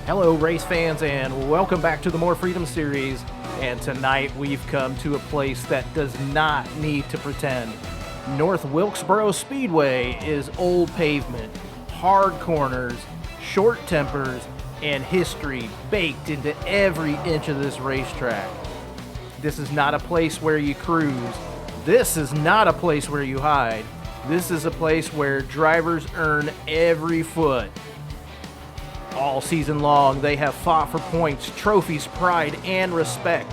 Hello, race fans, and welcome back to the More Freedom Series. And tonight we've come to a place that does not need to pretend. North Wilkesboro Speedway is old pavement, hard corners, short tempers, and history baked into every inch of this racetrack. This is not a place where you cruise. This is not a place where you hide. This is a place where drivers earn every foot. All season long, they have fought for points, trophies, pride, and respect.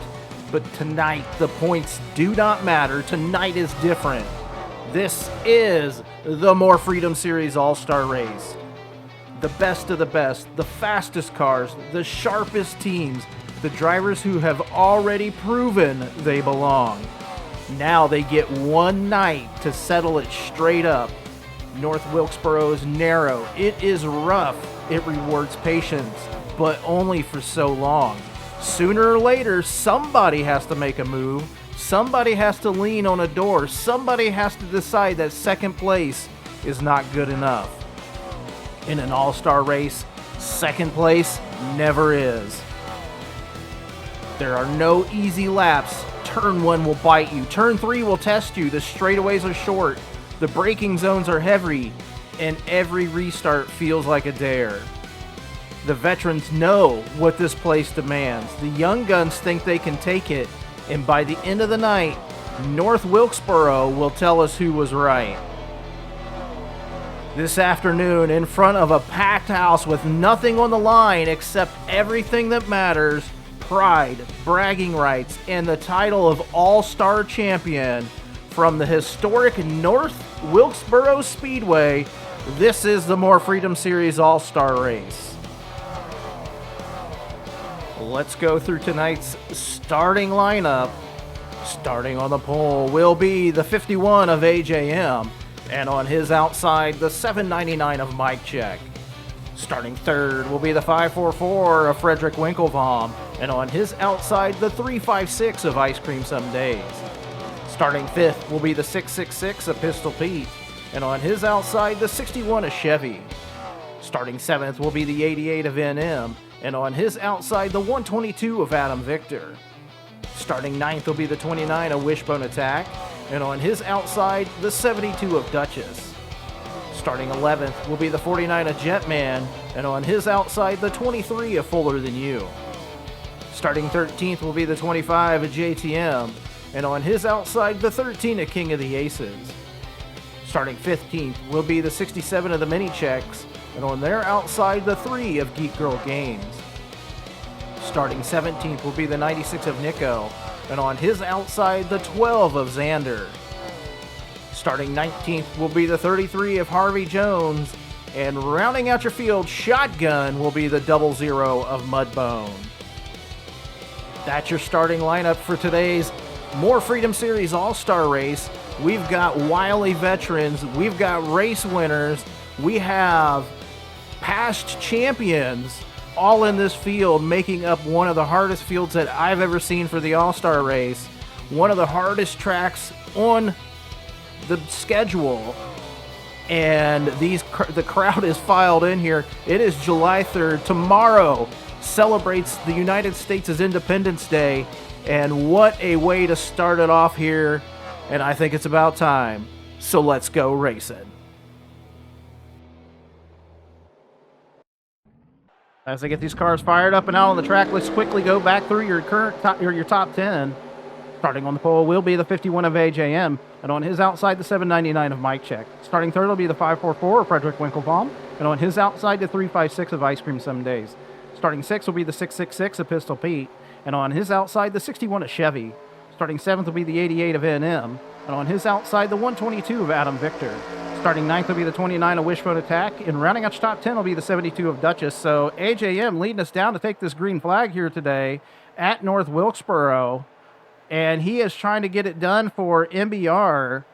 But tonight, the points do not matter. Tonight is different. This is the More Freedom Series All-Star Race. The best of the best, the fastest cars, the sharpest teams, the drivers who have already proven they belong. Now they get one night to settle it straight up. North Wilkesboro is narrow. It is rough. It rewards patience, but only for so long. Sooner or later, somebody has to make a move. Somebody has to lean on a door. Somebody has to decide that second place is not good enough. In an all-star race, second place never is. There are no easy laps. Turn 1 will bite you. Turn 3 will test you. The straightaways are short. The braking zones are heavy. And every restart feels like a dare. The veterans know what this place demands. The young guns think they can take it, and by the end of the night, North Wilkesboro will tell us who was right. This afternoon, in front of a packed house with nothing on the line except everything that matters, pride, bragging rights, and the title of All-Star Champion from the historic North Wilkesboro Speedway, this is the More Freedom Series All-Star Race. Let's go through tonight's starting lineup. Starting on the pole will be the 51 of AJM, and on his outside, the 799 of Mike Check. Starting third will be the 544 of Frederick Winklebaum, and on his outside, the 356 of Ice Cream Some Days. Starting fifth will be the 666 of Pistol Pete, and on his outside, the 61 of Chevy. Starting seventh will be the 88 of NM, and on his outside, the 122 of Adam Victor. Starting ninth will be the 29 of Wishbone Attack, and on his outside, the 72 of Duchess. Starting 11th will be the 49 of Jetman, and on his outside, the 23 of Fuller Than You. Starting 13th will be the 25 of JTM, and on his outside, the 13 of King of the Aces. Starting 15th will be the 67 of the Mini Checks, and on their outside, the 3 of Geek Girl Games. Starting 17th will be the 96 of Nico, and on his outside, the 12 of Xander. Starting 19th will be the 33 of Harvey Jones, and rounding out your field, shotgun will be the 00 of Mudbone. That's your starting lineup for today's More Freedom Series All-Star Race. We've got wily veterans, we've got race winners, we have past champions all in this field, making up one of the hardest fields that I've ever seen for the All-Star Race. One of the hardest tracks on the schedule. And the crowd is filed in here. It is July 3rd. Tomorrow celebrates the United States' Independence Day. And what a way to start it off here. And I think it's about time. So let's go racing. As I get these cars fired up and out on the track, let's quickly go back through your top 10. Starting on the pole will be the 51 of AJM, and on his outside, the 799 of Mike Check. Starting third will be the 544 of Frederick Winklebaum, and on his outside, the 356 of Ice Cream Some Days. Starting sixth will be the 666 of Pistol Pete, and on his outside, the 61 of Chevy. Starting seventh will be the 88 of NM, and on his outside, the 122 of Adam Victor. Starting ninth will be the 29 of Wishbone Attack, and rounding out your top 10 will be the 72 of Duchess. So AJM leading us down to take this green flag here today at North Wilkesboro, and he is trying to get it done for MBR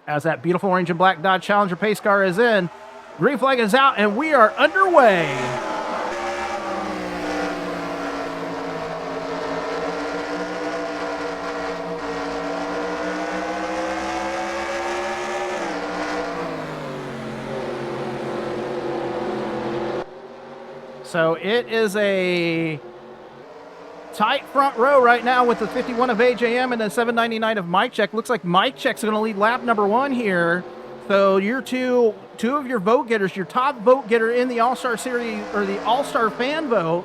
as that beautiful orange and black Dodge Challenger pace car is in. Green flag is out, and we are underway. So it is a tight front row right now with the 51 of AJM and the 799 of Mike Check. Looks like Mike Check's going to lead lap number 1 here. So your two of your vote getters, your top vote getter in the All-Star Series or the All-Star fan vote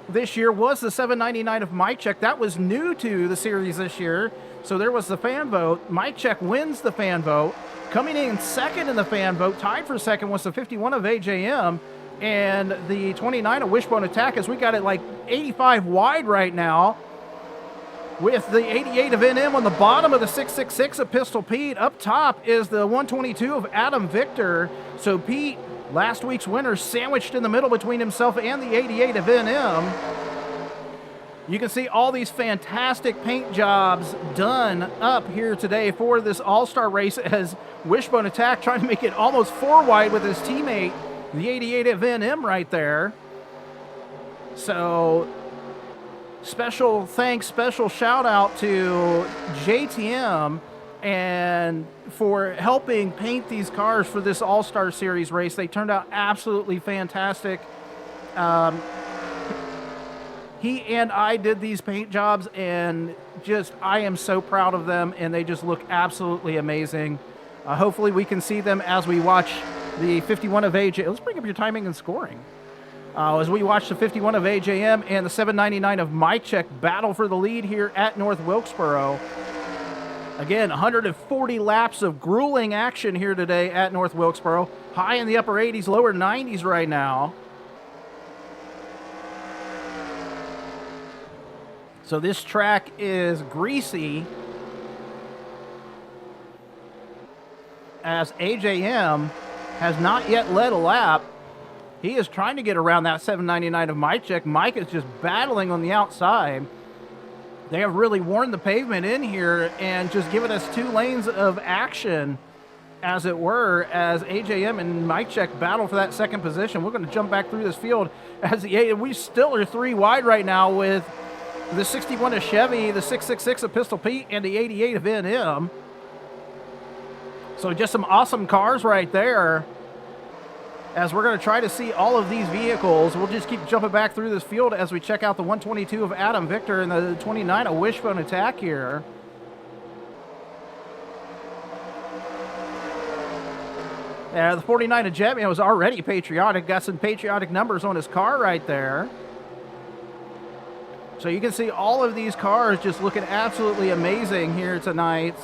this year was the 799 of Mike Check. That was new to the series this year. So there was the fan vote. Mike Check wins the fan vote. Coming in second in the fan vote, tied for second, was the 51 of AJM. And the 29 of Wishbone Attack, as we got it like 85 wide right now, with the 88 of NM on the bottom of the 666 of Pistol Pete. Up top is the 122 of Adam Victor. So Pete, last week's winner, sandwiched in the middle between himself and the 88 of NM. You can see all these fantastic paint jobs done up here today for this All-Star race, as Wishbone Attack trying to make it almost 4 wide with his teammate, the 88 of NM right there. So special thanks, special shout out to JTM and for helping paint these cars for this All-Star Series race. They turned out absolutely fantastic. He and I did these paint jobs, and just I am so proud of them, and they just look absolutely amazing. Hopefully we can see them as we watch the 51 of AJ. Let's bring up your timing and scoring. As we watch the 51 of AJM and the 799 of Mike Check battle for the lead here at North Wilkesboro. Again, 140 laps of grueling action here today at North Wilkesboro. High in the upper 80s, lower 90s right now. So this track is greasy, as AJM has not yet led a lap. He is trying to get around that 799 of Mike Check. Mike is just battling on the outside. They have really worn the pavement in here and just given us 2 lanes of action, as it were, as AJM and Mike Check battle for that second position. We're going to jump back through this field as we still are 3 wide right now with the 61 of Chevy, the 666 of Pistol Pete, and the 88 of NM. So just some awesome cars right there, as we're going to try to see all of these vehicles. We'll just keep jumping back through this field as we check out the 122 of Adam Victor and the 29 of Wishbone Attack here. Yeah, the 49 of Jetman was already patriotic. Got some patriotic numbers on his car right there. So you can see all of these cars just looking absolutely amazing here tonight.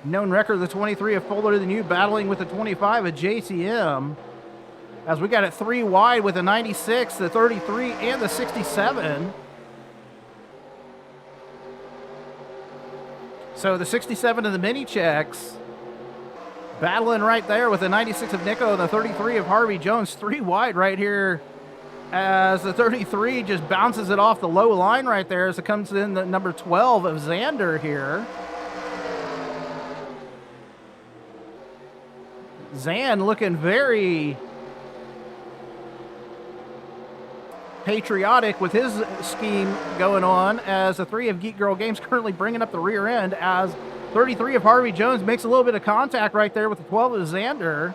Known record, the 23 of Fuller Than You battling with the 25 of JTM. As we got it 3 wide with the 96, the 33, and the 67. So the 67 of the Mini Checks battling right there with the 96 of Nico and the 33 of Harvey Jones. 3 wide right here, as the 33 just bounces it off the low line right there as it comes in the number 12 of Xander here. Zan looking very patriotic with his scheme going on, as the 3 of Geek Girl Games currently bringing up the rear end, as 33 of Harvey Jones makes a little bit of contact right there with the 12 of Xander.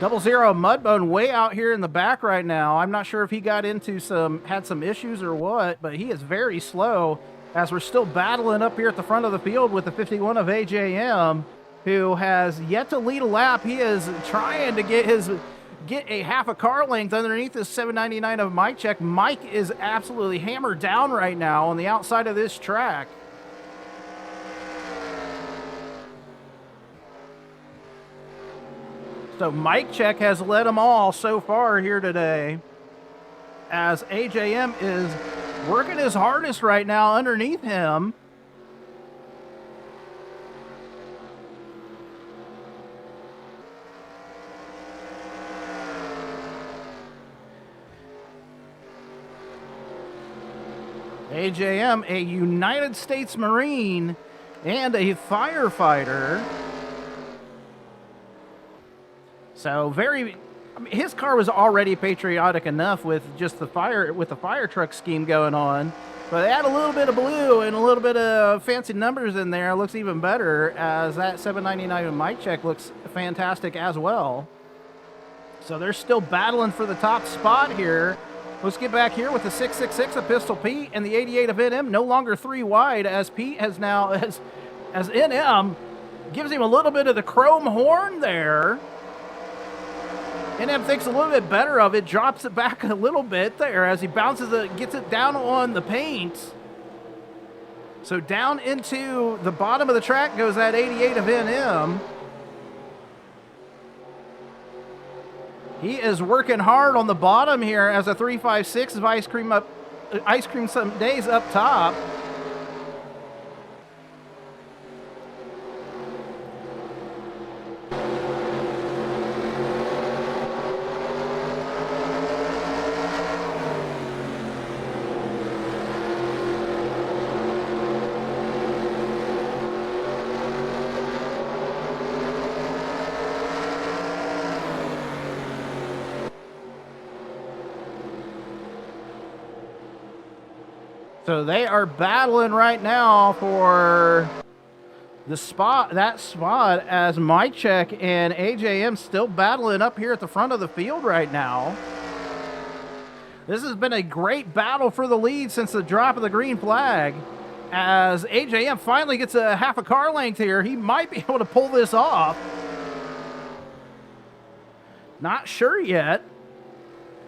00 Mudbone way out here in the back right now. I'm not sure if he got into had some issues or what, but he is very slow, as we're still battling up here at the front of the field with the 51 of AJM, who has yet to lead a lap. He is trying to get a half a car length underneath this 799 of Mike Check. Mike is absolutely hammered down right now on the outside of this track. So Mike Check has led them all so far here today, as AJM is working his hardest right now underneath him. AJM, a United States Marine and a firefighter. So very, I mean, his car was already patriotic enough with just the fire truck scheme going on. But add a little bit of blue and a little bit of fancy numbers in there, it looks even better, as that 799 mic check looks fantastic as well. So they're still battling for the top spot here. Let's get back here with the 666 of Pistol Pete and the 88 of NM, no longer 3 wide, as Pete has now, as NM gives him a little bit of the chrome horn there. NM thinks a little bit better of it, drops it back a little bit there as he bounces it, gets it down on the paint. So down into the bottom of the track goes that 88 of NM. He is working hard on the bottom here as a 356 of ice cream some days up top. So they are battling right now for the spot, as Mike Check and AJM still battling up here at the front of the field right now. This has been a great battle for the lead since the drop of the green flag. As AJM finally gets a half a car length here, he might be able to pull this off. Not sure yet.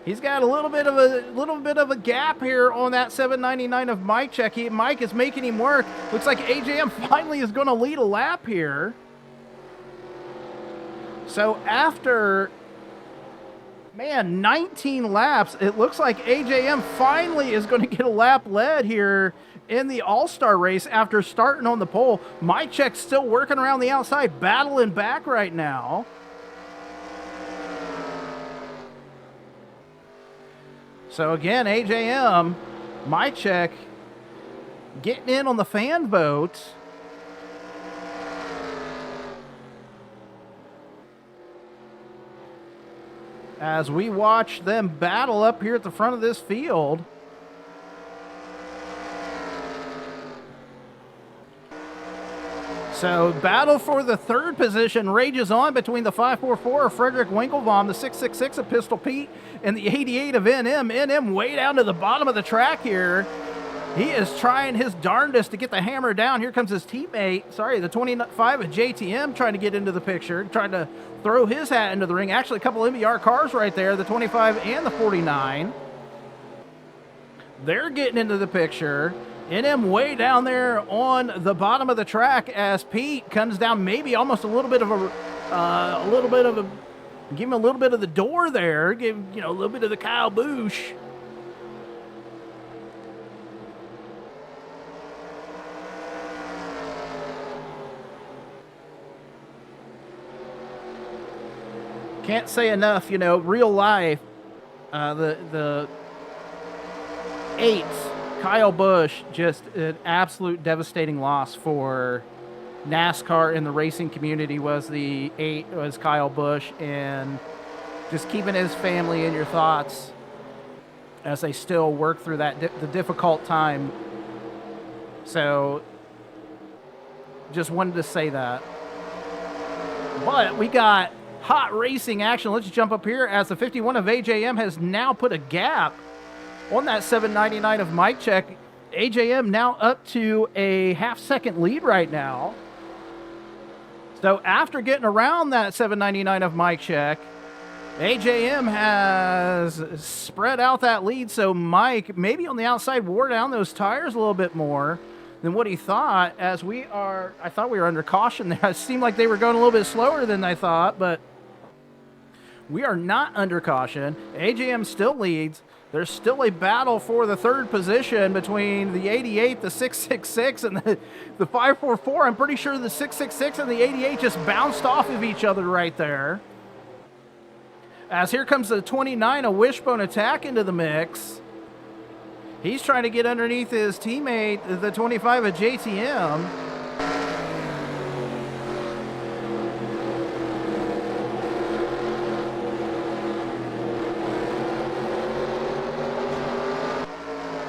He's got a little bit of a gap here on that 799 of Mike Check. Mike is making him work. Looks like AJM finally is going to lead a lap here. So after, 19 laps, it looks like AJM finally is going to get a lap led here in the All-Star race after starting on the pole. Mike Check's still working around the outside, battling back right now. So again, AJM, Mike Check, getting in on the fan vote. As we watch them battle up here at the front of this field. So battle for the third position rages on between the 544 of Frederick Winklebaum, the 666 of Pistol Pete, and the 88 of NM. NM way down to the bottom of the track here. He is trying his darndest to get the hammer down. Here comes his teammate, the 25 of JTM trying to get into the picture, trying to throw his hat into the ring. Actually, a couple MBR cars right there, the 25 and the 49. They're getting into the picture. NM way down there on the bottom of the track as Pete comes down, maybe almost a little bit of give him a little bit of the door there, give, a little bit of the Kyle Busch. Can't say enough, real life, the 8, Kyle Busch, just an absolute devastating loss for NASCAR and the racing community. Was the 8 was Kyle Busch, and just keeping his family in your thoughts as they still work through that the difficult time. So just wanted to say that. But we got hot racing action. Let's jump up here as the 51 of AJM has now put a gap on that 799 of Mike Check. AJM now up to a half-second lead right now. So after getting around that 799 of Mike Check, AJM has spread out that lead. So Mike, maybe on the outside, wore down those tires a little bit more than what he thought. I thought we were under caution there. It seemed like they were going a little bit slower than I thought, but we are not under caution. AJM still leads. There's still a battle for the third position between the 88, the 666, and the 544. I'm pretty sure the 666 and the 88 just bounced off of each other right there. As here comes the 29, a Wishbone Attack, into the mix. He's trying to get underneath his teammate, the 25 of JTM.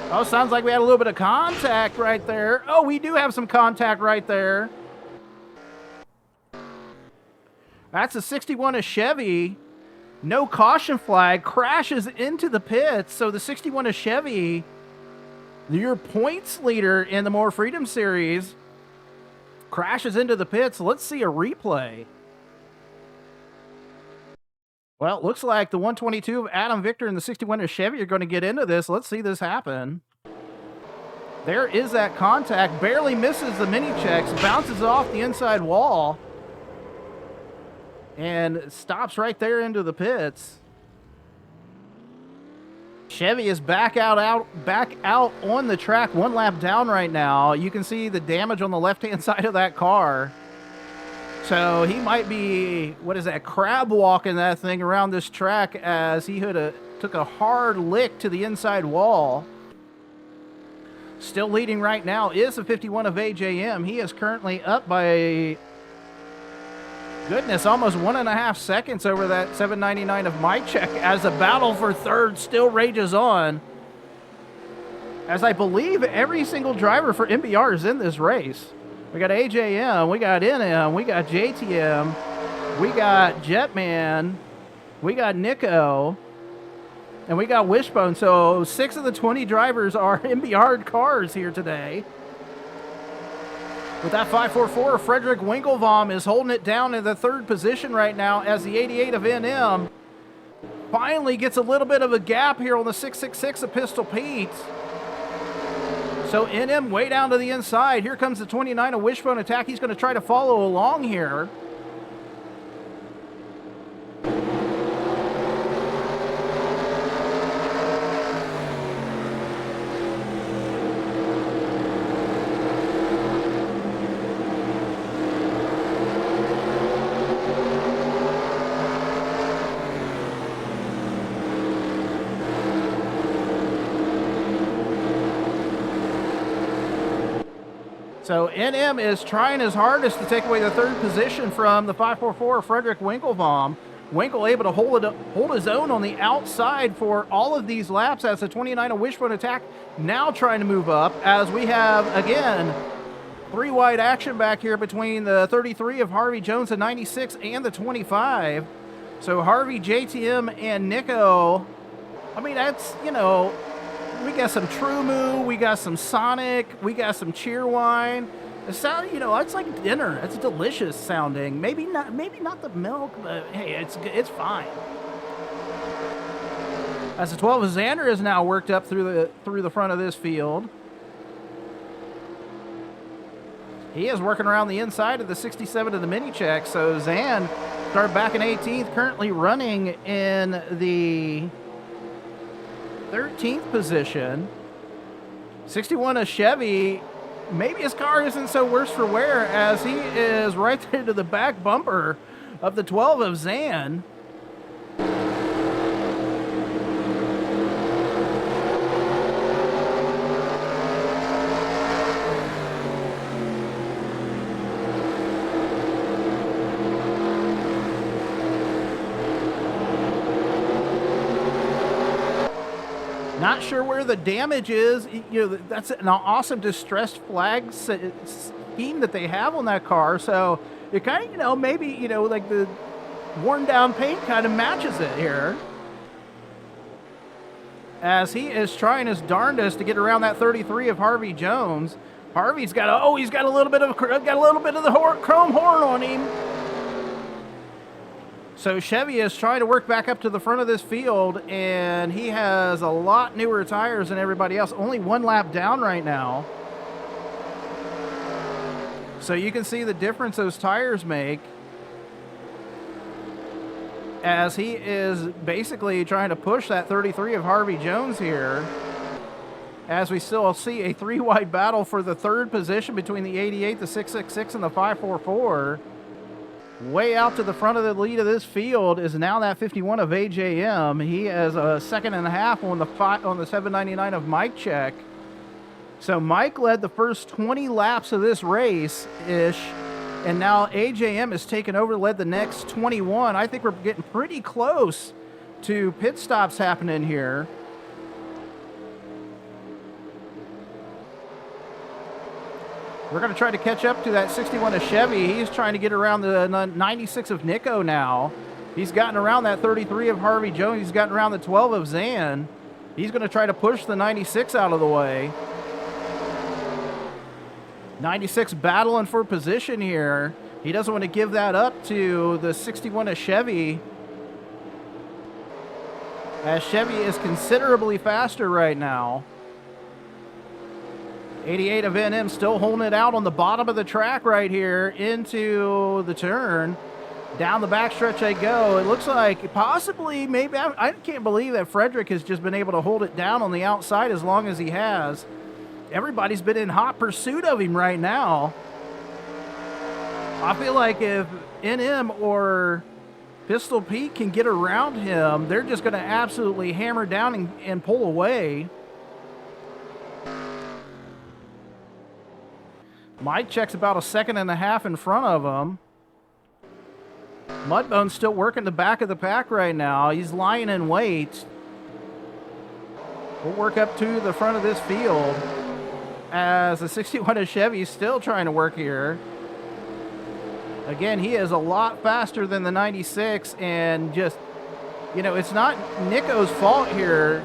Oh, sounds like we had a little bit of contact right there. Oh, we do have some contact right there. That's a 61 of Chevy. No caution flag. Crashes into the pits. So the 61 of Chevy, your points leader in the More Freedom Series, crashes into the pits. Let's see a replay. Well, it looks like the 122 of Adam Victor and the 61 of Chevy are going to get into this. Let's see this happen. There is that contact. Barely misses the mini checks. Bounces off the inside wall. And stops right there into the pits. Chevy is back out on the track, one lap down right now. You can see the damage on the left-hand side of that car. So he might be, what is that, crab walking that thing around this track as he took a hard lick to the inside wall. Still leading right now is the 51 of AJM. He is currently up by, goodness, almost 1.5 seconds over that 799 of Mike Check as the battle for third still rages on. As I believe every single driver for MBR is in this race. We got AJM, we got NM, we got JTM, we got Jetman, we got Nico, and we got Wishbone. So 6 of the 20 drivers are MBR cars here today. With that 544, Frederick Winklebaum is holding it down in the third position right now as the 88 of NM finally gets a little bit of a gap here on the 666 of Pistol Pete. So NM way down to the inside. Here comes the 29 of Wishbone Attack. He's going to try to follow along here. So NM is trying his hardest to take away the third position from the 544 Frederick Winklebaum. Winkle able to hold his own on the outside for all of these laps as the 29 of Wishbone Attack now trying to move up as we have, again, 3 wide action back here between the 33 of Harvey Jones, the 96, and the 25. So Harvey, JTM, and Nico, I mean, that's, you know, we got some True Moo, we got some Sonic, we got some Cheerwine. It sound, you know, it's like dinner. It's delicious sounding. Maybe not the milk, but hey, it's fine. As the 12 of Xander is now worked up through the front of this field. He is working around the inside of the 67 of the mini check. So Zan started back in 18th, currently running in the 13th position. 61 of Chevy, maybe his car isn't so worse for wear as he is right there to the back bumper of the 12 of Zan. Not sure where the damage is. You know, that's an awesome distressed flag scheme that they have on that car. So it kind of, you know, maybe, you know, like the worn down paint kind of matches it here. As he is trying his darndest to get around that 33 of Harvey Jones. Harvey's got a little bit of the chrome horn on him. So Chevy is trying to work back up to the front of this field, and he has a lot newer tires than everybody else. Only 1 lap down right now. So you can see the difference those tires make as he is basically trying to push that 33 of Harvey Jones here. As we still see a 3-wide battle for the third position between the 88, the 666, and the 544. Way out to the front of the lead of this field is now that 51 of AJM. He has a 1.5 seconds on the 799 of Mike Check. So Mike led the first 20 laps of this race-ish, and now AJM has taken over, led the next 21. I think we're getting pretty close to pit stops happening here. We're going to try to catch up to that 61 of Chevy. He's trying to get around the 96 of Nico now. He's gotten around that 33 of Harvey Jones. He's gotten around the 12 of Zan. He's going to try to push the 96 out of the way. 96 battling for position here. He doesn't want to give that up to the 61 of Chevy, as Chevy is considerably faster right now. 88 of NM still holding it out on the bottom of the track right here into the turn. Down the backstretch they go. It looks like possibly, maybe, I can't believe that Frederick has just been able to hold it down on the outside as long as he has. Everybody's been in hot pursuit of him right now. I feel like if NM or Pistol Pete can get around him, they're just going to absolutely hammer down and pull away. Mike Check's about a second and a half in front of him. Mudbone's still working the back of the pack right now. He's lying in wait. We'll work up to the front of this field as the 61 of Chevy is still trying to work here. Again, he is a lot faster than the 96, and just, you know, it's not Nico's fault here.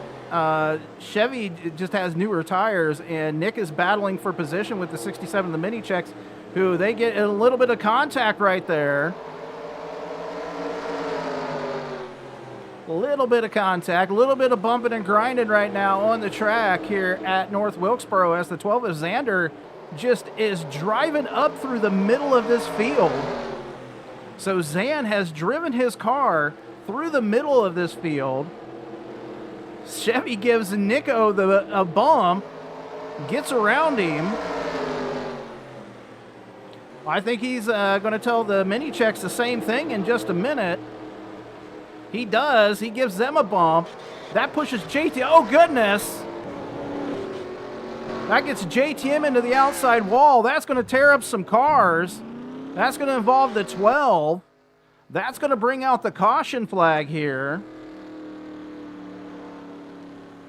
Chevy just has newer tires, and Nick is battling for position with the 67, the mini checks, who they get a little bit of contact right there. A little bit of contact, a little bit of bumping and grinding right now on the track here at North Wilkesboro, as the 12 of Xander just is driving up through the middle of this field. So Zan has driven his car through the middle of this field. Chevy gives Nico a bump, gets around him. I think he's going to tell the mini checks the same thing in just a minute. He does. He gives them a bump. That pushes JTM. Oh, goodness. That gets JTM into the outside wall. That's going to tear up some cars. That's going to involve the 12. That's going to bring out the caution flag here.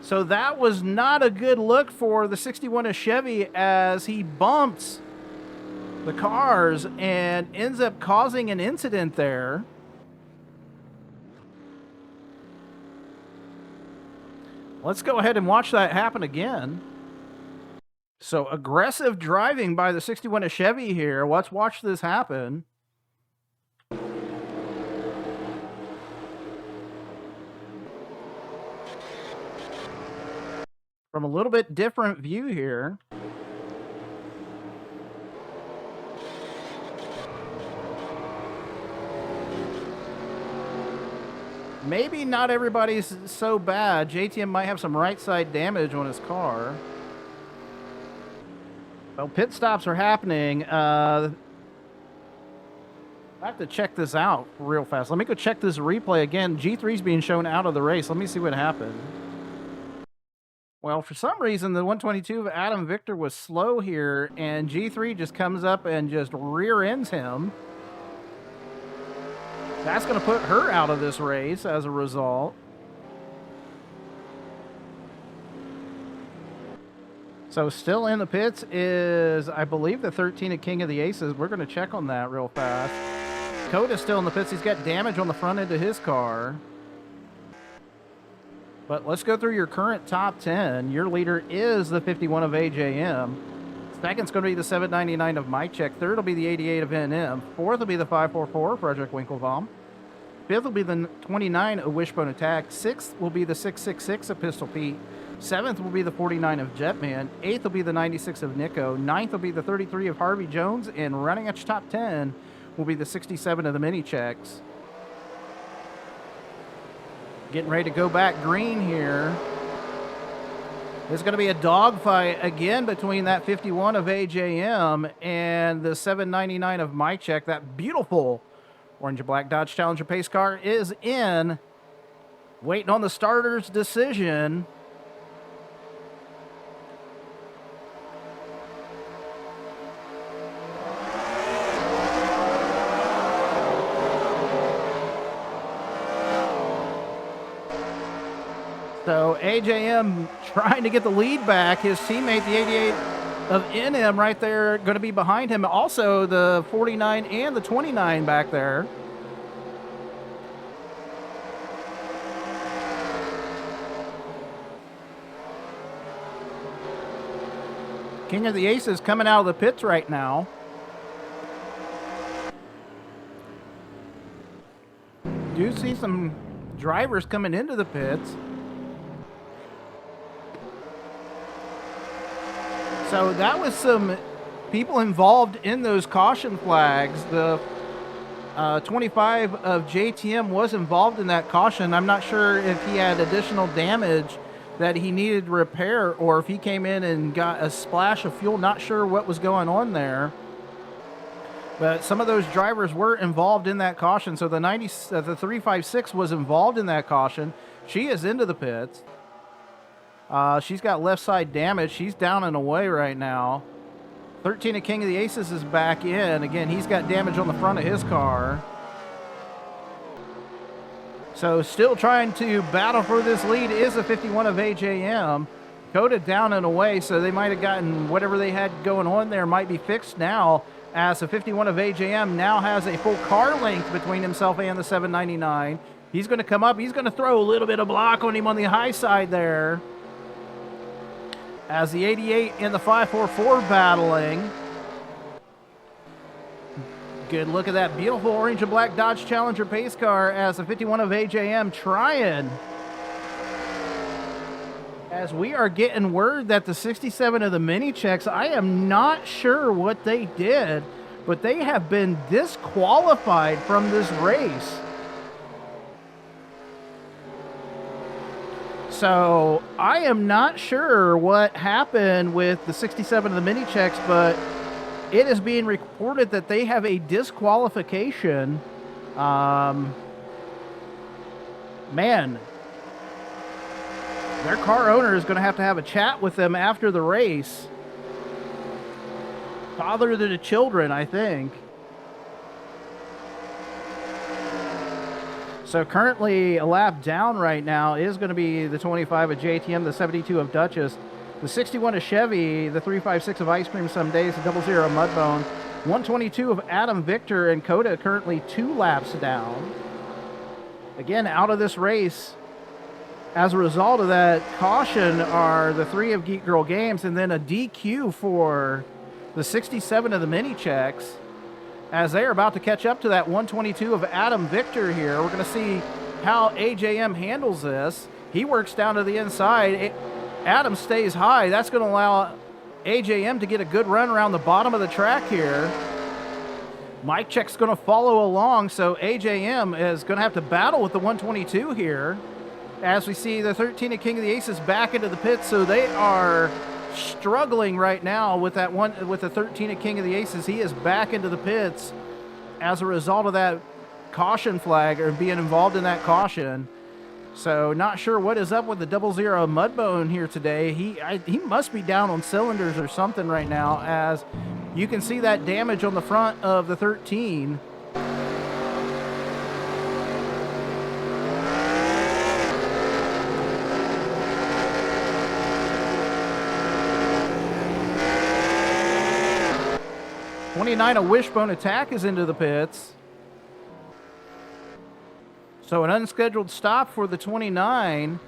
So that was not a good look for the 61 of Chevy, as he bumps the cars and ends up causing an incident there. Let's go ahead and watch that happen again. So aggressive driving by the 61 of Chevy here. Let's watch this happen. From a little bit different view here. Maybe not everybody's so bad. JTM might have some right side damage on his car. Well, pit stops are happening. I have to check this out real fast. Let me go check this replay again. G3's being shown out of the race. Let me see what happened. Well, for some reason, the 122 of Adam Victor was slow here, and G3 just comes up and just rear ends him. That's going to put her out of this race as a result. So still in the pits is, I believe, the 13 of King of the Aces. We're going to check on that real fast. Coda's still in the pits. He's got damage on the front end of his car. But let's go through your current top 10. Your leader is the 51 of AJM. Second's going to be the 799 of Mike Check. Third will be the 88 of NM. Fourth will be the 544 of Frederick Winklebaum. Fifth will be the 29 of Wishbone Attack. Sixth will be the 666 of Pistol Pete. Seventh will be the 49 of Jetman. Eighth will be the 96 of Nico. Ninth will be the 33 of Harvey Jones. And running at your top 10 will be the 67 of the Mini Checks. Getting ready to go back green here. There's going to be a dogfight again between that 51 of AJM and the 799 of Mike Check. That beautiful orange and black Dodge Challenger pace car is in. Waiting on the starter's decision. So AJM trying to get the lead back. His teammate, the 88 of NM right there going to be behind him. Also, the 49 and the 29 back there. King of the Aces coming out of the pits right now. Do see some drivers coming into the pits. So that was some people involved in those caution flags. The 25 of JTM was involved in that caution. I'm not sure if he had additional damage that he needed to repair or if he came in and got a splash of fuel. Not sure what was going on there. But some of those drivers were involved in that caution. So the 356 was involved in that caution. She is into the pits. She's got left side damage. She's down and away right now. 13 of King of the Aces is back in. Again, he's got damage on the front of his car. So still trying to battle for this lead is a 51 of AJM. Coda down and away, so they might have gotten whatever they had going on there might be fixed now, as the 51 of AJM now has a full car length between himself and the 799. He's going to come up. He's going to throw a little bit of block on him on the high side there, as the 88 and the 544 battling. Good look at that beautiful orange and black Dodge Challenger pace car as the 51 of AJM trying. As we are getting word that the 67 of the mini checks, I am not sure what they did, but they have been disqualified from this race. So I am not sure what happened with the 67 of the mini checks, but it is being reported that they have a disqualification. Man, their car owner is going to have a chat with them after the race. Father to the children, I think. So currently a lap down right now is going to be the 25 of JTM, the 72 of Duchess, the 61 of Chevy, the 356 of Ice Cream Some Days, the 00 of Mudbone, 122 of Adam Victor, and Coda currently 2 laps down. Again, out of this race, as a result of that caution, are the 3 of Geek Girl Games, and then a DQ for the 67 of the mini checks, as they are about to catch up to that 122 of Adam Victor here. We're going to see how AJM handles this. He works down to the inside. Adam stays high. That's going to allow AJM to get a good run around the bottom of the track here. Mike Check's going to follow along, so AJM is going to have to battle with the 122 here. As we see the 13 of King of the Aces back into the pits, so they are struggling right now with that one, with the 13 of King of the Aces. He is back into the pits as a result of that caution flag, or being involved in that caution. So not sure what is up with the 00 Mudbone here today. He must be down on cylinders or something right now, as you can see that damage on the front of the 13. '29 a Wishbone Attack is into the pits. So an unscheduled stop for the 29.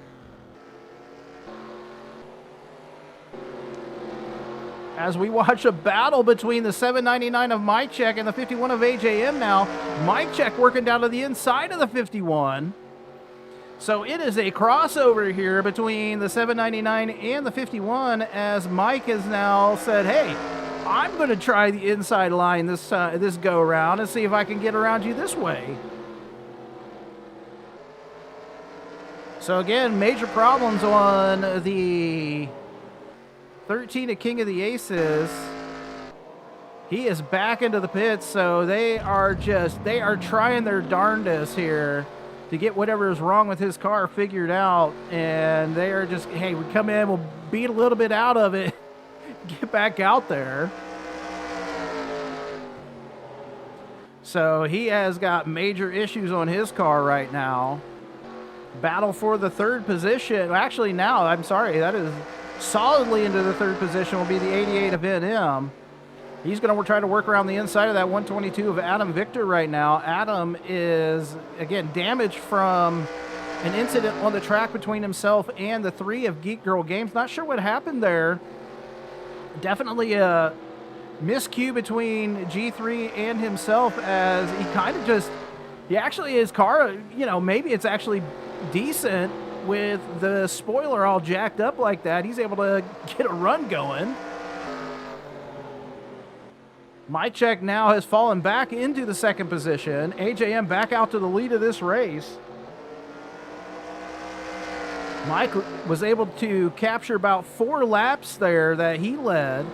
As we watch a battle between the 799 of Mike Check and the 51 of AJM now. Mike Check working down to the inside of the 51. So it is a crossover here between the 799 and the 51, as Mike has now said, hey, I'm going to try the inside line this go around and see if I can get around you this way. So again, major problems on the 13 of King of the Aces. He is back into the pits, so they are trying their darndest here to get whatever is wrong with his car figured out. And they are just, hey, we come in, we'll beat a little bit out of it, get back out there. So he has got major issues on his car right now. Battle for the third position. Actually, now, I'm sorry, that is solidly into the third position will be the 88 of NM. He's going to try to work around the inside of that 122 of Adam Victor right now. Adam is, again, damaged from an incident on the track between himself and the 3 of Geek Girl Games. Not sure what happened there. Definitely a miscue between G3 and himself, as he kind of just, his car, maybe it's actually decent with the spoiler all jacked up like that. He's able to get a run going. Mike Check now has fallen back into the second position. AJM back out to the lead of this race. Mike was able to capture about 4 laps there that he led.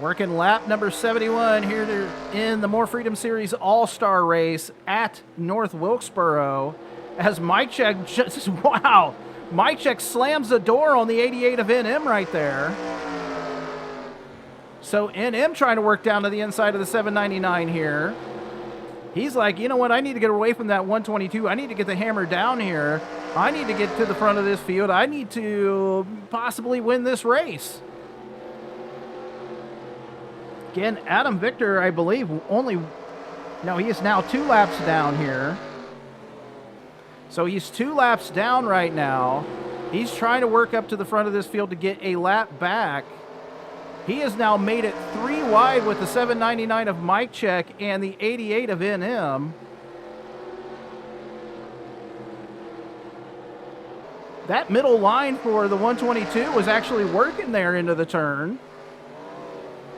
Working lap number 71 here in the More Freedom Series All-Star race at North Wilkesboro. As Mike Check just, wow, Mike Check slams the door on the 88 of NM right there. So NM trying to work down to the inside of the 799 here. He's like, you know what, I need to get away from that 122. I need to get the hammer down here. I need to get to the front of this field. I need to possibly win this race. Again, Adam Victor, I believe, he is now 2 laps down here. So he's 2 laps down right now. He's trying to work up to the front of this field to get a lap back. He has now made it 3 wide with the 799 of Mike Check and the 88 of NM. That middle line for the 122 was actually working there into the turn.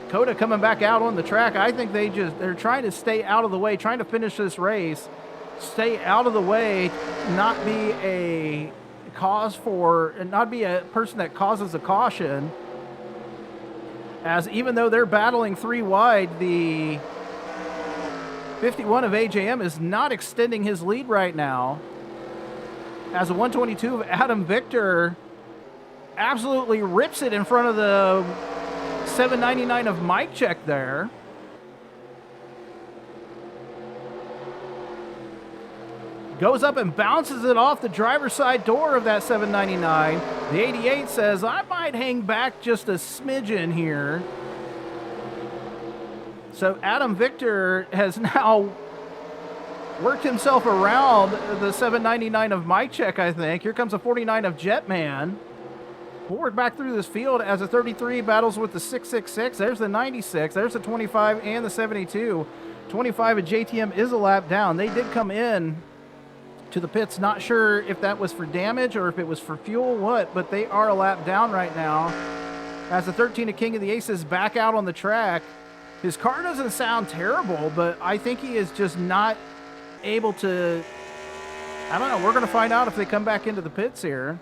Coda coming back out on the track. I think they're trying to stay out of the way, trying to finish this race, stay out of the way, not be a person that causes a caution. As even though they're battling 3 wide, the 51 of AJM is not extending his lead right now. As the 122 of Adam Victor absolutely rips it in front of the 799 of Mike Check there. Goes up and bounces it off the driver's side door of that 799. The 88 says, I might hang back just a smidgen here. So Adam Victor has now worked himself around the 799 of Mike Check, I think. Here comes a 49 of Jetman. We'll work back through this field as the 33 battles with the 666. There's the 96. There's the 25 and the 72. 25 of JTM is a lap down. They did come in to the pits. Not sure if that was for damage or if it was for fuel, but they are a lap down right now. As the 13 of King of the Aces back out on the track. His car doesn't sound terrible, but I think he is just not able to, I don't know, we're going to find out if they come back into the pits here.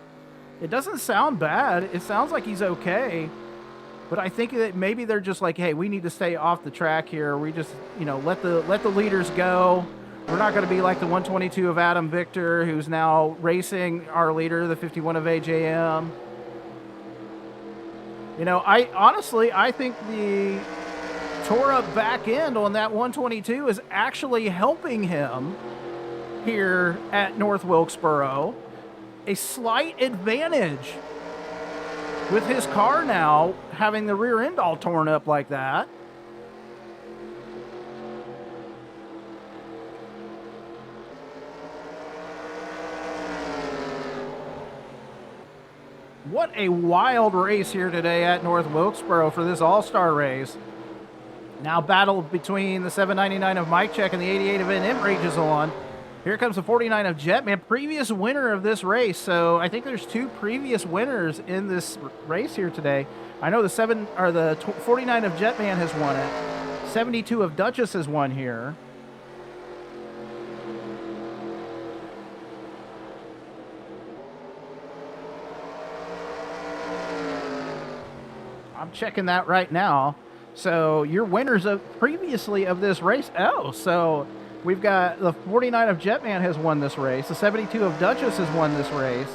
It doesn't sound bad. It sounds like he's okay. But I think that maybe they're just like, hey, we need to stay off the track here. We just, let the leaders go. We're not going to be like the 122 of Adam Victor, who's now racing our leader, the 51 of AJM. I think the tore up back end on that 122 is actually helping him here at North Wilkesboro. A slight advantage with his car now having the rear end all torn up like that. What a wild race here today at North Wilkesboro for this all-star race. Now battle between the 799 of Mike Check and the 88 of NM rages on. Here comes the 49 of Jetman, previous winner of this race. So I think there's 2 previous winners in this race here today. I know the 49 of Jetman has won it. 72 of Duchess has won here. I'm checking that right now. So your winners previously of this race. So we've got the 49 of Jetman has won this race. The 72 of Duchess has won this race.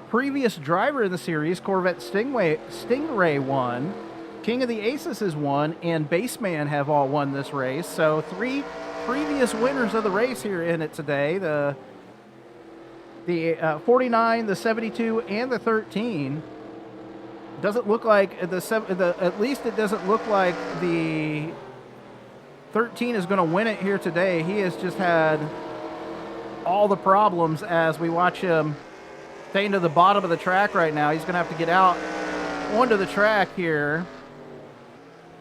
Previous driver in the series, Corvette Stingray won. King of the Aces has won, and Baseman have all won this race. So 3 previous winners of the race here in it today. The The 49, the 72, and the 13 doesn't look like at least it doesn't look like the 13 is going to win it here today. He has just had all the problems as we watch him staying to the bottom of the track right now. He's going to have to get out onto the track here.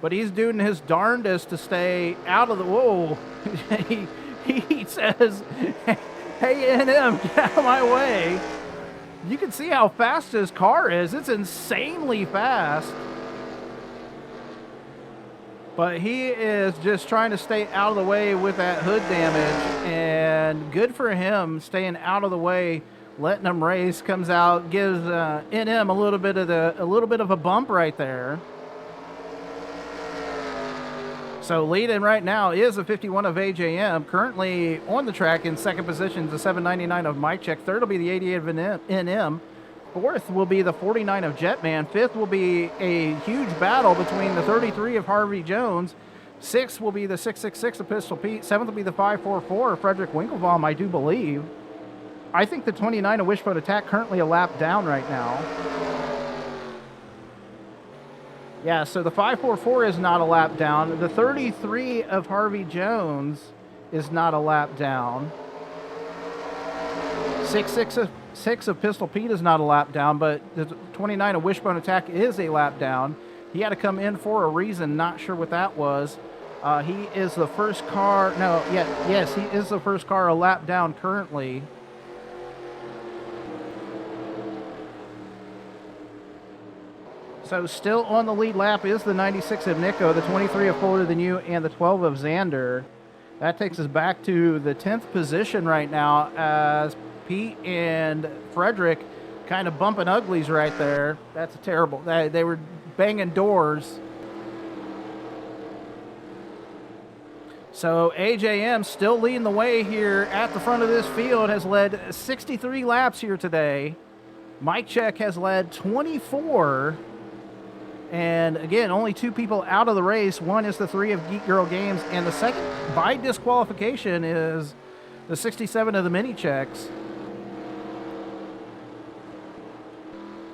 But he's doing his darndest to stay out of the... Whoa. he says, hey, NM, get out of my way. You can see how fast his car is. It's insanely fast. But he is just trying to stay out of the way with that hood damage. And good for him staying out of the way, letting him race. Comes out, gives NM a little bit of a bump right there. So leading right now is the 51 of AJM. Currently on the track in second position is the 799 of Mike Check. Third will be the 88 of NM. Fourth will be the 49 of Jetman. Fifth will be a huge battle between the 33 of Harvey Jones. Sixth will be the 666 of Pistol Pete. Seventh will be the 544 of Frederick Winklebaum, I do believe. I think the 29 of Wishbone Attack currently a lap down right now. Yeah, so the 544 is not a lap down. The 33 of Harvey Jones is not a lap down. 6 of Pistol Pete is not a lap down, but the 29 of Wishbone Attack is a lap down. He had to come in for a reason, not sure what that was. He is the first car, yes, he is the first car a lap down currently. So still on the lead lap is the 96 of Nico, the 23 of Fuller Than You, and the 12 of Xander. That takes us back to the 10th position right now as Pete and Frederick kind of bumping uglies right there. That's a terrible. They were banging doors. So AJM still leading the way here at the front of this field, has led 63 laps here today. Mike Check has led 24. And again, only two people out of the race. One is the 3 of Geek Girl Games, and the second by disqualification is the 67 of the Mini Checks.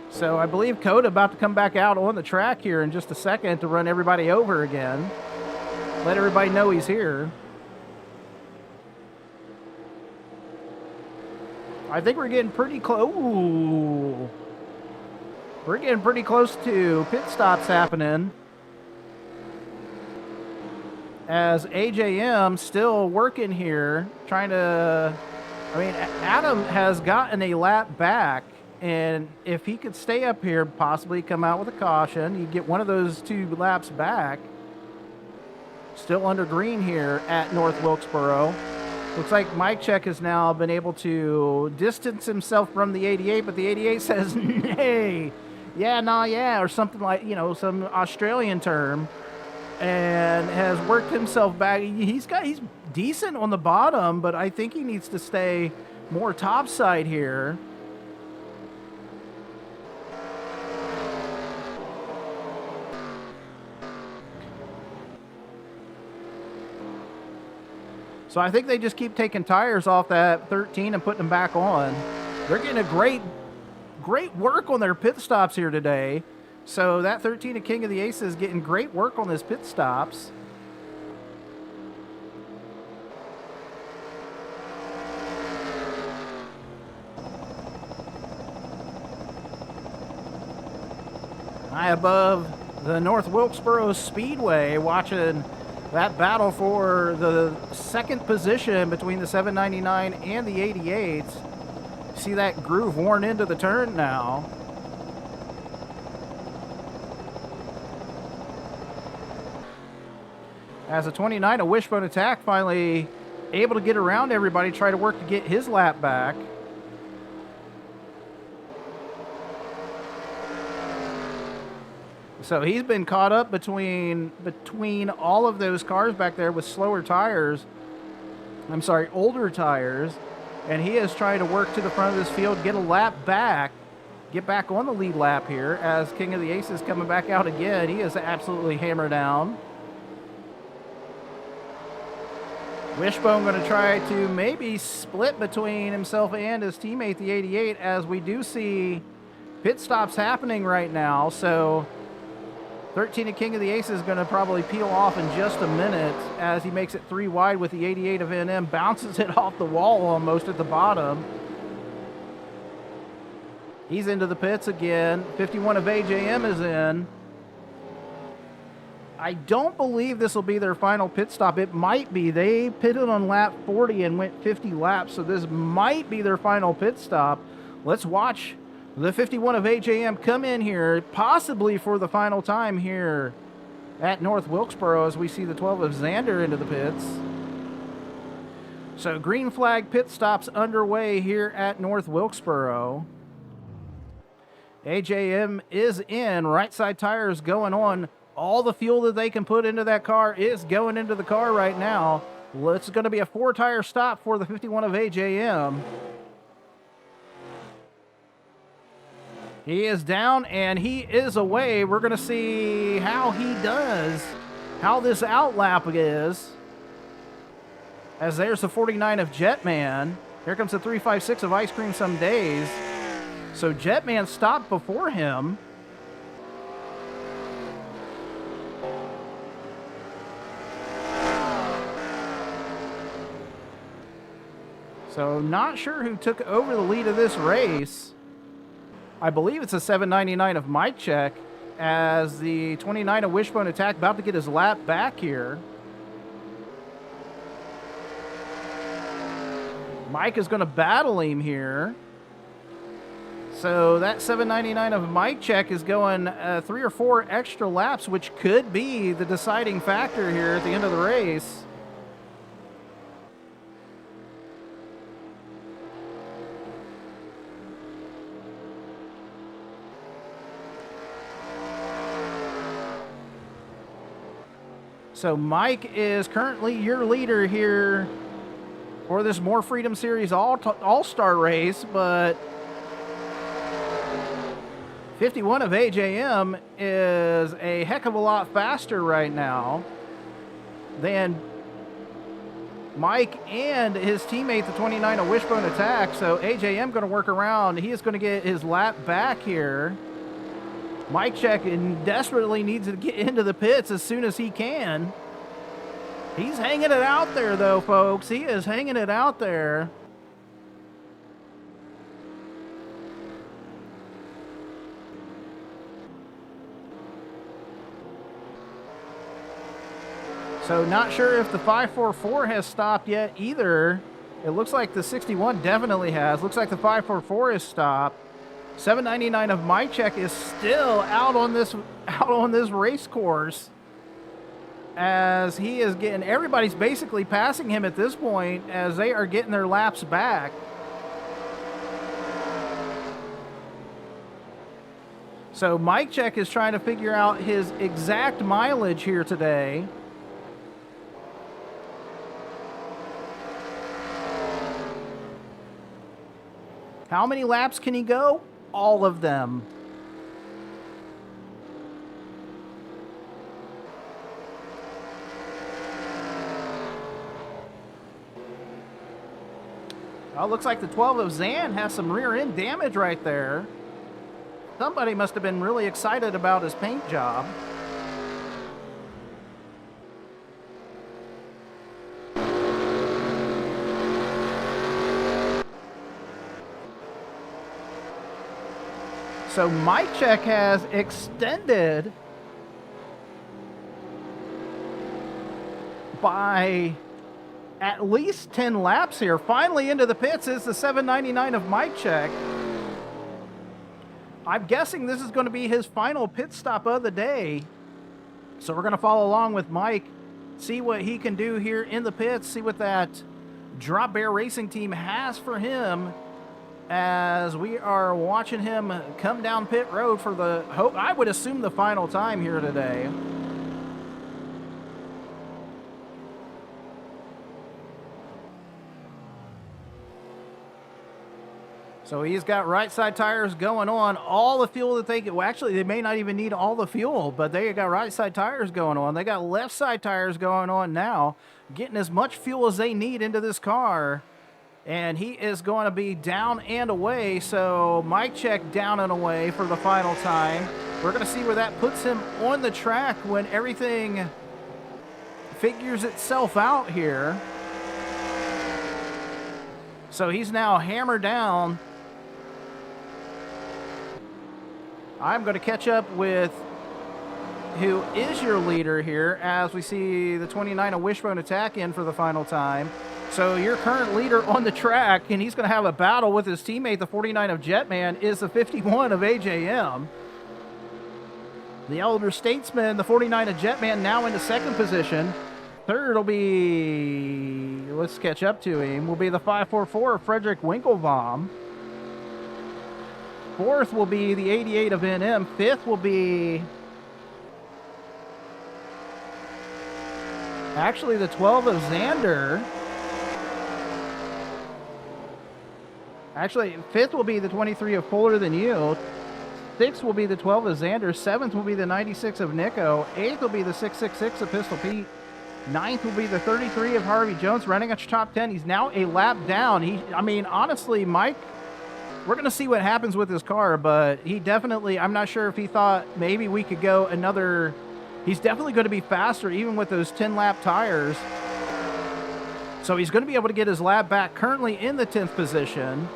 So I believe Coda about to come back out on the track here in just a second to run everybody over again. Let everybody know he's here. I think we're getting pretty close. Ooh. We're getting pretty close to pit stops happening. As AJM still working here, trying to... I mean, Adam has gotten a lap back, and if he could stay up here, possibly come out with a caution, you get one of those 2 laps back. Still under green here at North Wilkesboro. Looks like Mike Check has now been able to distance himself from the 88, but the 88 says, nay. Yeah, nah, yeah, or something like, some Australian term, and has worked himself back. He's decent on the bottom, but I think he needs to stay more topside here. So I think they just keep taking tires off that 13 and putting them back on. They're getting a great work on their pit stops here today. So that 13 of King of the Aces getting great work on his pit stops. High above the North Wilkesboro Speedway, watching that battle for the second position between the 799 and the 88s. See that groove worn into the turn now. As a 29, a Wishbone Attack finally able to get around everybody, try to work to get his lap back. So he's been caught up between all of those cars back there with slower tires. I'm sorry, older tires. And he is trying to work to the front of this field, get a lap back, get back on the lead lap here as King of the Aces coming back out again. He is absolutely hammered down. Wishbone going to try to maybe split between himself and his teammate, the 88, as we do see pit stops happening right now. So 13 and King of the Aces is going to probably peel off in just a minute as he makes it 3 wide with the 88 of NM, bounces it off the wall almost at the bottom. He's into the pits again. 51 of AJM is in. I don't believe this will be their final pit stop. It might be. They pitted on lap 40 and went 50 laps, so this might be their final pit stop. Let's watch the 51 of AJM come in here, possibly for the final time here at North Wilkesboro, as we see the 12 of Xander into the pits. So green flag pit stops underway here at North Wilkesboro. AJM is in. Right side tires going on. All the fuel that they can put into that car is going into the car right now. It's going to be a 4-tire stop for the 51 of AJM. He is down and he is away. We're going to see how he does, how this outlap is. As there's the 49 of Jetman. Here comes the 356 of Ice Cream Some Days. So Jetman stopped before him. So not sure who took over the lead of this race. I believe it's a 799 of Mike Check, as the 29 of Wishbone Attack about to get his lap back here. Mike is going to battle him here. So that 799 of Mike Check is going 3 or 4 extra laps, which could be the deciding factor here at the end of the race. So Mike is currently your leader here for this More Freedom Series All-Star race, but 51 of AJM is a heck of a lot faster right now than Mike and his teammate, the 29 of Wishbone Attack. So AJM going to work around. He is going to get his lap back here. Mike Check desperately needs to get into the pits as soon as he can. He's hanging it out there, though, folks. He is hanging it out there. So not sure if the 544 has stopped yet either. It looks like the 61 definitely has. Looks like the 544 is stopped. 799 of Mike Check is still out on this race course, as he is getting, everybody's basically passing him at this point as they are getting their laps back. So Mike Check is trying to figure out his exact mileage here today. How many laps can he go? All of them. Well, looks like the 12 of Zan has some rear end damage right there. Somebody must have been really excited about his paint job. So Mike Check has extended by at least 10 laps here. Finally into the pits is the 799 of Mike Check. I'm guessing this is going to be his final pit stop of the day. So we're going to follow along with Mike, see what he can do here in the pits, see what that Drop Bear Racing team has for him, as we are watching him come down pit road for the, I would assume, the final time here today. So he's got right side tires going on. All the fuel that they get, well, actually, they may not even need all the fuel, but they got right side tires going on. They got left side tires going on now, getting as much fuel as they need into this car. And he is going to be down and away. So Mike check down and away for the final time. We're going to see where that puts him on the track when everything figures itself out here. So he's now hammered down. I'm going to catch up with who is your leader here as we see the 29 of Wishbone Attack in for the final time. So your current leader on the track, and he's going to have a battle with his teammate, the 49 of Jetman, is the 51 of AJM. The Elder Statesman, the 49 of Jetman, now into second position. Third will be, let's catch up to him, will be the 544 of Frederick Winklebaum. Fourth will be the 88 of NM. Fifth will be actually the 12 of Xander. Actually, fifth will be the 23 of Fuller Than You. Sixth will be the 12 of Xander. Seventh will be the 96 of Nico. Eighth will be the 666 of Pistol Pete. Ninth will be the 33 of Harvey Jones, running at your top 10. He's now a lap down. I mean, honestly, Mike, we're going to see what happens with his car, but he definitely, I'm not sure if he thought maybe we could go another, he's definitely going to be faster even with those 10-lap tires. So he's going to be able to get his lap back, currently in the 10th position.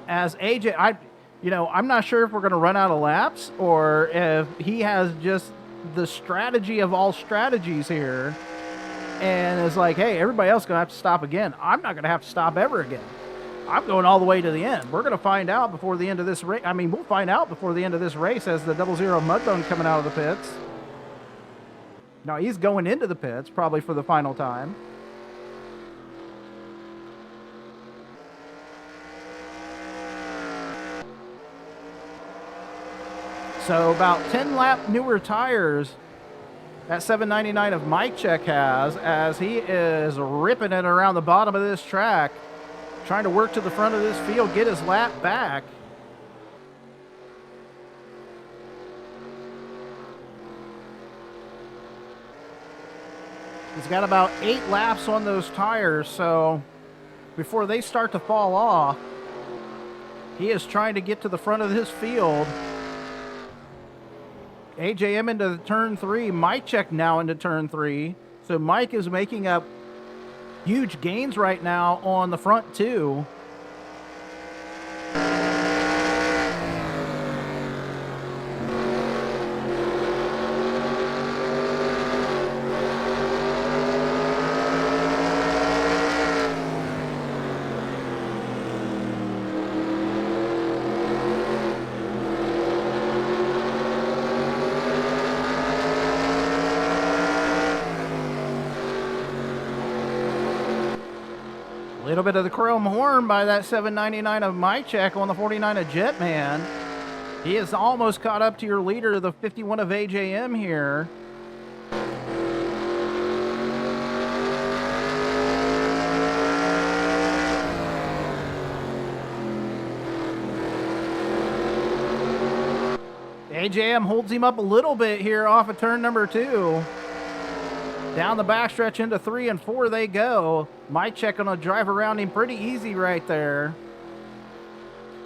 As AJ, I'm not sure if we're going to run out of laps or if he has just the strategy of all strategies here and is like, hey, everybody else is going to have to stop again. I'm not going to have to stop ever again. I'm going all the way to the end. We're going to find out before the end of this race. I mean, we'll find out before the end of this race as the 00 Mudbone coming out of the pits. Now, he's going into the pits probably for the final time. So about 10 lap newer tires that 799 of Mike Check has as he is ripping it around the bottom of this track, trying to work to the front of this field, get his lap back. He's got about 8 laps on those tires, so before they start to fall off, he is trying to get to the front of this field. AJM into turn 3. Mike check now into turn 3. So Mike is making up huge gains right now on the front two. A little bit of the chrome horn by that 799 of Mike Check on the 49 of Jetman. He is almost caught up to your leader, the 51 of AJM here. AJM holds him up a little bit here off of turn number 2. Down the backstretch into 3 and 4 they go. Mike Check gonna drive around him pretty easy right there.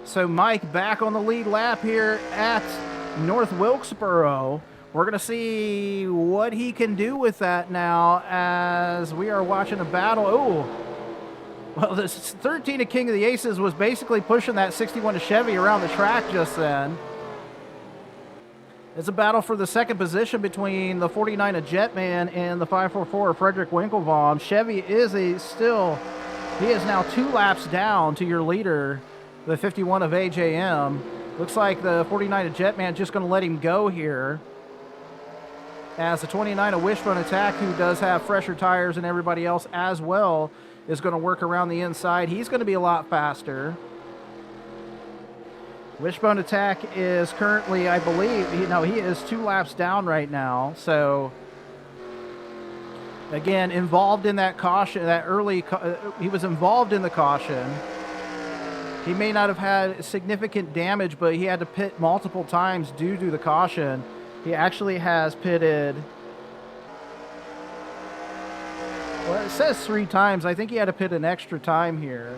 So Mike back on the lead lap here at North Wilkesboro. We're gonna see what he can do with that now as we are watching a battle. Oh, well, this 13 of King of the Aces was basically pushing that 61 of Chevy around the track just then. It's a battle for the second position between the 49 of Jetman and the 544 of Frederick Winklebaum. Chevy is he is now 2 laps down to your leader, the 51 of AJM. Looks like the 49 of Jetman just going to let him go here. As the 29 of Wishbone Attack, who does have fresher tires than everybody else as well, is going to work around the inside. He's going to be a lot faster. Wishbone Attack is currently, I believe, he is 2 laps down right now. So Again, involved in that caution, he was involved in the caution. He may not have had significant damage, but he had to pit multiple times due to the caution. He actually has pitted, well, it says 3 times. I think he had to pit an extra time here.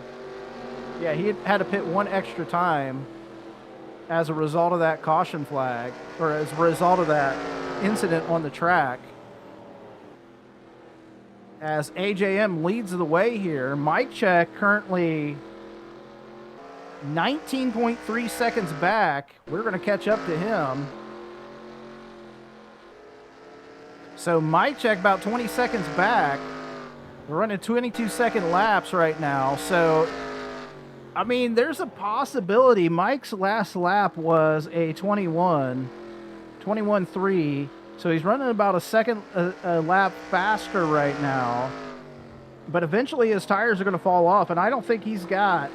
Yeah, he had to pit 1 extra time as a result of that caution flag, or as a result of that incident on the track. As AJM leads the way here, Mike Check currently 19.3 seconds back. We're going to catch up to him. So Mike Check about 20 seconds back. We're running 22-second laps right now. So, I mean, there's a possibility. Mike's last lap was a 21.3. So he's running about a second a lap faster right now. But eventually his tires are going to fall off, and I don't think he's got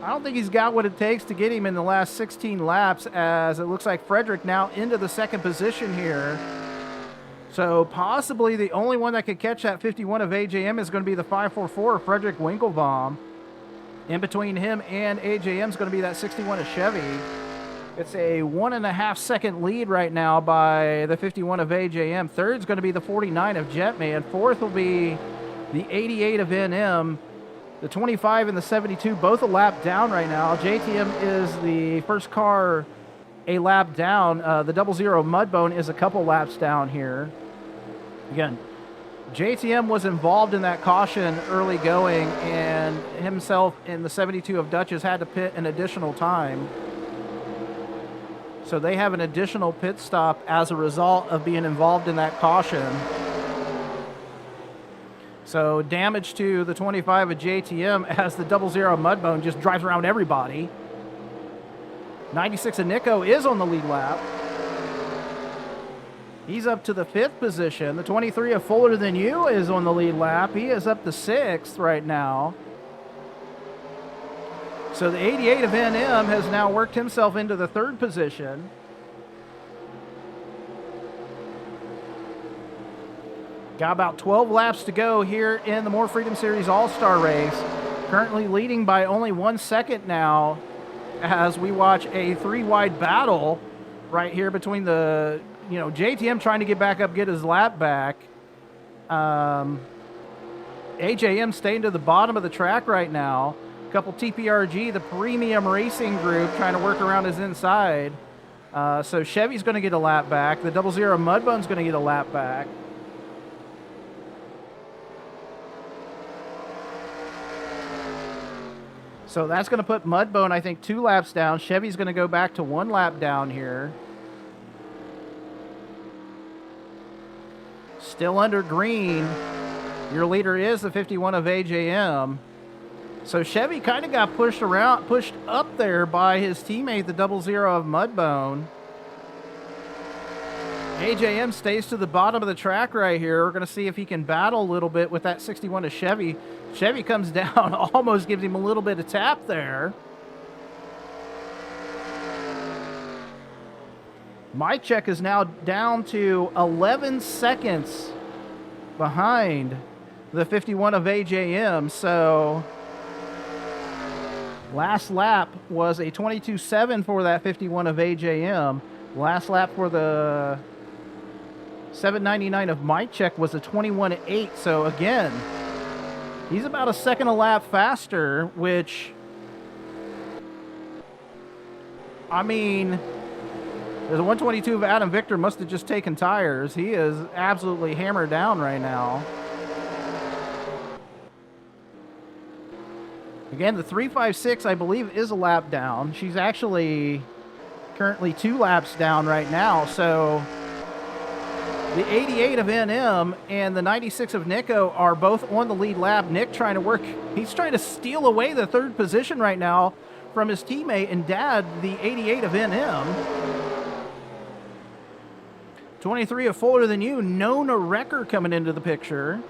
what it takes to get him in the last 16 laps, as it looks like Frederick now into the second position here. So possibly the only one that could catch that 51 of AJM is going to be the 544 Frederick Winklebaum. In between him and AJM is going to be that 61 of Chevy. It's a 1.5 second lead right now by the 51 of AJM. Third is going to be the 49 of Jetman. Fourth will be the 88 of NM. The 25 and the 72, both a lap down right now. JTM is the first car a lap down. The 00 Mudbone is a couple laps down here. Again, JTM was involved in that caution early going, and himself and the 72 of Dutchess had to pit an additional time. So they have an additional pit stop as a result of being involved in that caution. So damage to the 25 of JTM as the 00 Mudbone just drives around everybody. 96 of Nico is on the lead lap. He's up to the 5th position. The 23 of Fuller Than You is on the lead lap. He is up to 6th right now. So the 88 of NM has now worked himself into the 3rd position. Got about 12 laps to go here in the More Freedom Series All-Star race. Currently leading by only 1 second now as we watch a 3-wide battle right here between the, JTM trying to get back up, get his lap back. AJM staying to the bottom of the track right now. Couple TPRG, the Premium Racing Group, trying to work around his inside. So Chevy's going to get a lap back. The 00 Mudbone's going to get a lap back. So that's going to put Mudbone, I think, 2 laps down. Chevy's going to go back to 1 lap down here. Still under green. Your leader is the 51 of AJM. So Chevy kind of got pushed up there by his teammate, the 00 of Mudbone. AJM stays to the bottom of the track right here. We're going to see if he can battle a little bit with that 61 of Chevy. Chevy comes down, almost gives him a little bit of tap there. Mike Check is now down to 11 seconds behind the 51 of AJM. So last lap was a 22.7 for that 51 of AJM. Last lap for the 799 of Mike Check was a 21.8. So again, he's about a second a lap faster, which, I mean, the 122 of Adam Victor must have just taken tires. He is absolutely hammered down right now. Again, the 356, I believe, is a lap down. She's actually currently 2 laps down right now. So the 88 of NM and the 96 of Nico are both on the lead lap. Nick trying to work. He's trying to steal away the 3rd position right now from his teammate and dad, the 88 of NM. 23 of Fuller Than You, Nona Wrecker coming into the picture.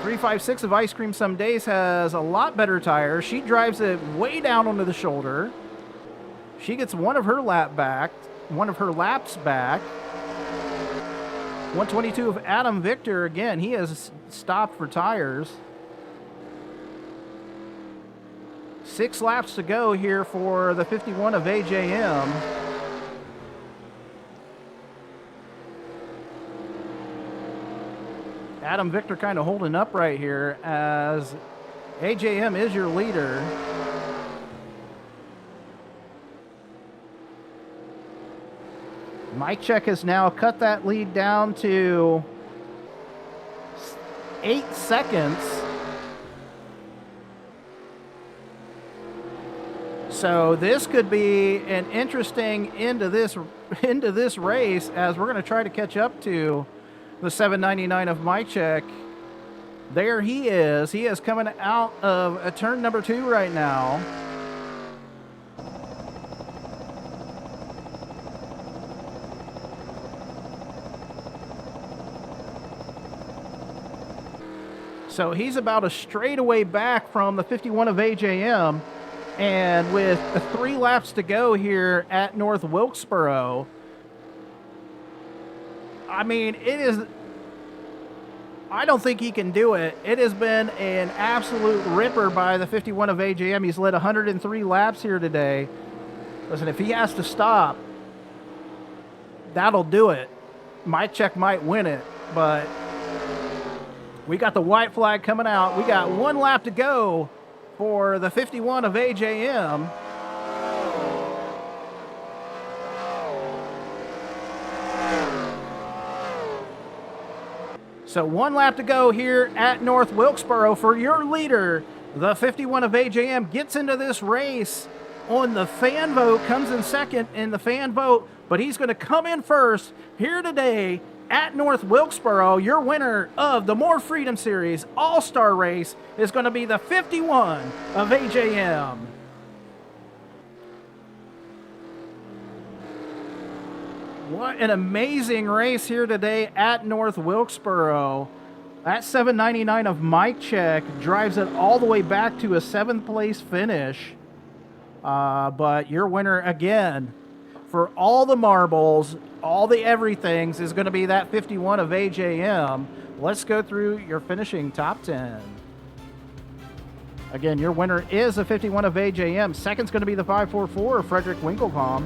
356 of Ice Cream Some Days has a lot better tires. She drives it way down onto the shoulder. She gets one of her laps back. 122 of Adam Victor. Again, he has stopped for tires. 6 laps to go here for the 51 of AJM. Adam Victor kind of holding up right here as AJM is your leader. Mike Check has now cut that lead down to 8 seconds. So this could be an interesting end to this race, as we're going to try to catch up to the 799 of Mike Check. There he is. He is coming out of a turn number 2 right now. So he's about a straightaway back from the 51 of AJM. And with 3 laps to go here at North Wilkesboro, I mean, I don't think he can do it. It has been an absolute ripper by the 51 of AJM. He's led 103 laps here today. Listen, if he has to stop, that'll do it. Mike Check might win it, but we got the white flag coming out. We got 1 lap to go for the 51 of AJM. So 1 lap to go here at North Wilkesboro for your leader. The 51 of AJM gets into this race on the fan vote, comes in second in the fan vote, but he's going to come in first here today at North Wilkesboro. Your winner of the More Freedom Series All-Star Race is going to be the 51 of AJM. What an amazing race here today at North Wilkesboro. That 799 of Mike Check drives it all the way back to a 7th place finish. But your winner again for all the marbles, all the everythings, is going to be that 51 of AJM. Let's go through your finishing top 10. Again, your winner is a 51 of AJM. Second's going to be the 544 of Frederick Winkelbaum.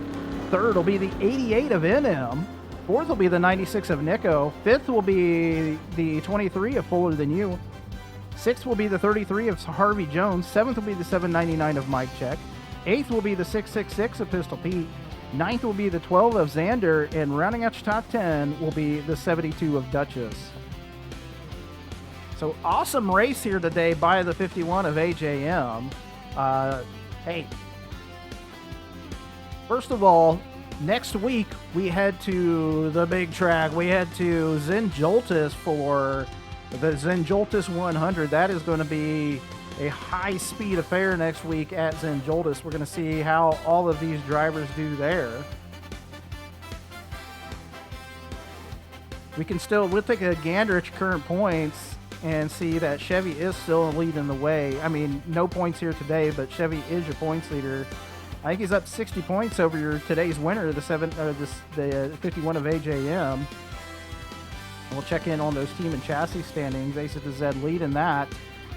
Third will be the 88 of NM. Fourth will be the 96 of Nico. Fifth will be the 23 of Fuller Than You. Sixth will be the 33 of Harvey Jones. Seventh will be the 799 of Mike Check. Eighth will be the 666 of Pistol Pete. Ninth will be the 12 of Xander, and rounding out your top 10 will be the 72 of Duchess. So awesome race here today by the 51 of AJM. Hey, first of all, next week we head to the big track. We head to Zenjoltis for the Zenjoltis 100. That is going to be a high-speed affair next week at Zenjoltis. We're going to see how all of these drivers do there. We'll take a gander at your current points and see that Chevy is still leading the way. I mean, no points here today, but Chevy is your points leader. I think he's up 60 points over your today's winner, the 51 of AJM. We'll check in on those team and chassis standings. A to Z lead in that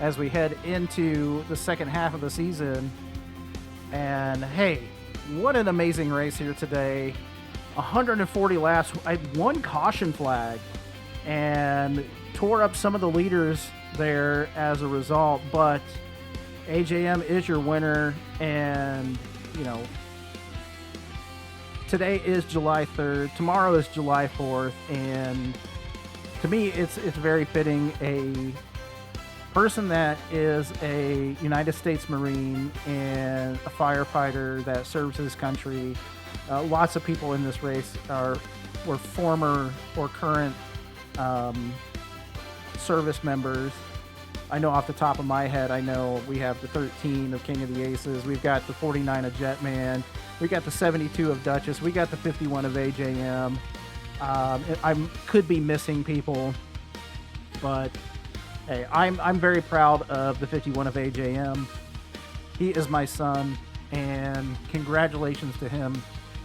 as we head into the second half of the season. And hey, what an amazing race here today. 140 laps. I had 1 caution flag and tore up some of the leaders there as a result, but AJM is your winner. And you know, today is July 3rd, tomorrow is July 4th, and to me it's very fitting. A person that is a United States Marine and a firefighter that serves his country. Lots of people in this race were former or current service members. I know off the top of my head, I know we have the 13 of King of the Aces. We've got the 49 of Jetman. We got the 72 of Duchess. We got the 51 of AJM. I could be missing people, but hey, I'm very proud of the 51 of AJM. He is my son, and congratulations to him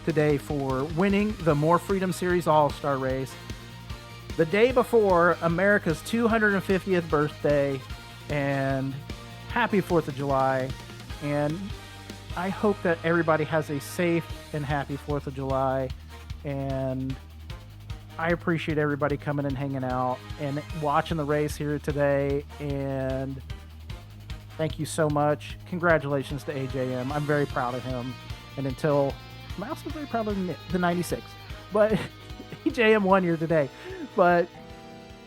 today for winning the More Freedom Series All-Star Race. the day before America's 250th birthday, and happy 4th of July. And I hope that everybody has a safe and happy 4th of July. And I appreciate everybody coming and hanging out and watching the race here today. And thank you so much. Congratulations to AJM. I'm very proud of him. And I'm also very proud of the 96. But AJM won here today. But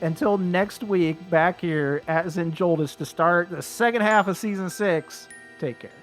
until next week, back here at Zenjoldis to start the second half of Season 6, take care.